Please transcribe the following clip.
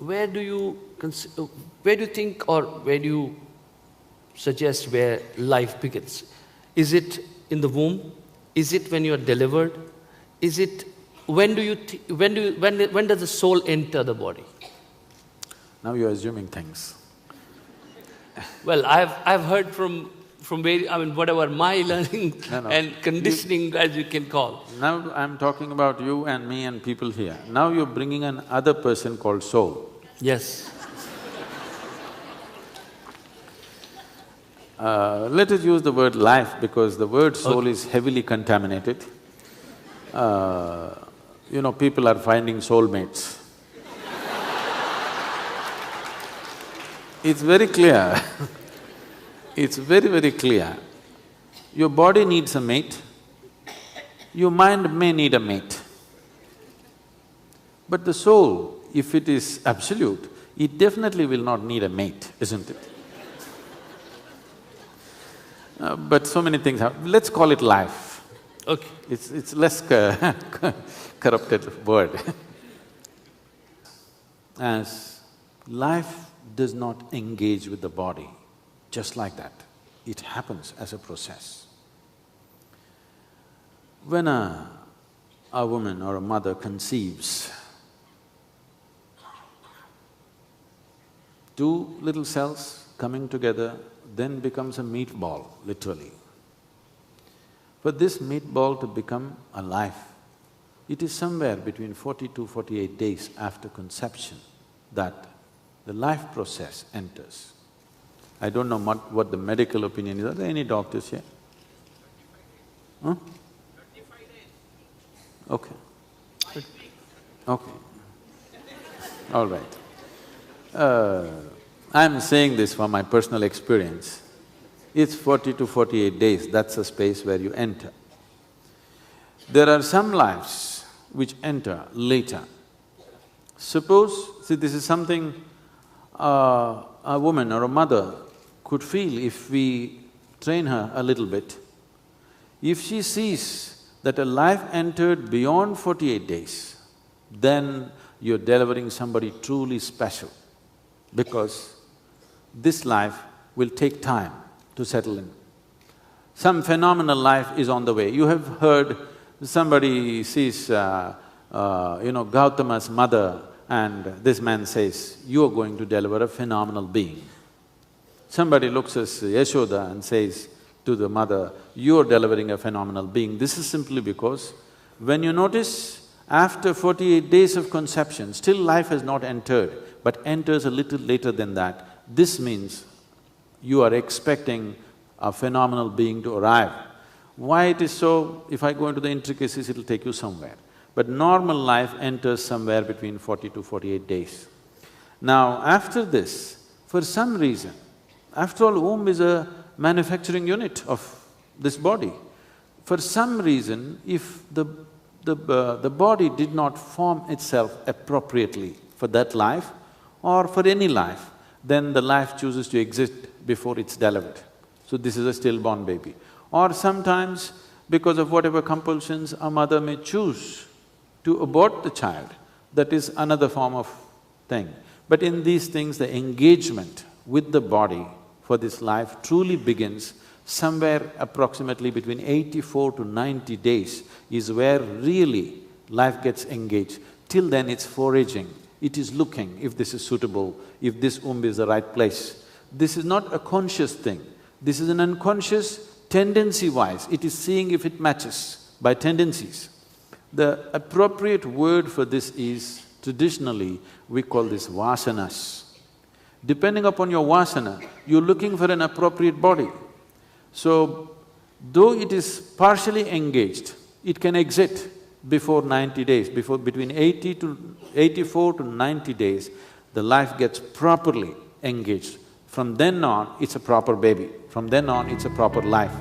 where do you think, or where do you suggest where life begins? Is it in the womb? Is it when you are delivered? Is it when does the soul enter the body? Now you're assuming things. Well, I've heard from whatever my learning and conditioning, as you can call. Now I'm talking about you and me and people here. Now you're bringing an other person called soul. Yes. Let us use the word life because the word soul is heavily contaminated. People are finding soulmates. It's very clear it's very, very clear. Your body needs a mate, your mind may need a mate. But the soul, if it is absolute, it definitely will not need a mate, isn't it? But so many things happen. Let's call it life. Okay. It's less corrupted word. As life does not engage with the body, just like that, it happens as a process. When a woman or a mother conceives, two little cells coming together then becomes a meatball, literally. For this meatball to become a life, it is somewhere between 40 to 48 days after conception that the life process enters. I don't know what the medical opinion is. Are there any doctors here? 35 days. Okay. Okay. All right. I'm saying this from my personal experience. It's 40 to 48 days, that's the space where you enter. There are some lives which enter later. Suppose, see, this is something a woman or a mother could feel if we train her a little bit. If she sees that a life entered beyond 48 days, then you're delivering somebody truly special, because this life will take time to settle in. Some phenomenal life is on the way. You have heard somebody sees, Gautama's mother, and this man says, "You are going to deliver a phenomenal being." Somebody looks at Yashoda and says to the mother, "You are delivering a phenomenal being." This is simply because when you notice after 48 days of conception, still life has not entered, but enters a little later than that, this means you are expecting a phenomenal being to arrive. Why it is so? If I go into the intricacies, it'll take you somewhere. But normal life enters somewhere between 40 to 48 days. Now, after this, for some reason, after all, womb is a manufacturing unit of this body. For some reason, if the body did not form itself appropriately for that life or for any life, then the life chooses to exist before it's delivered. So this is a stillborn baby. Or sometimes, because of whatever compulsions, a mother may choose to abort the child. That is another form of thing. But in these things, the engagement with the body for this life truly begins somewhere approximately between 84 to 90 days is where really life gets engaged. Till then, it's foraging, it is looking if this is suitable, if this womb is the right place. This is not a conscious thing, this is an unconscious tendency-wise, it is seeing if it matches by tendencies. The appropriate word for this is, traditionally, we call this vasanas. Depending upon your vasana, you're looking for an appropriate body. So, though it is partially engaged, it can exit before 90 days, between 84 to 90 days, the life gets properly engaged. From then on, it's a proper baby. From then on, it's a proper life.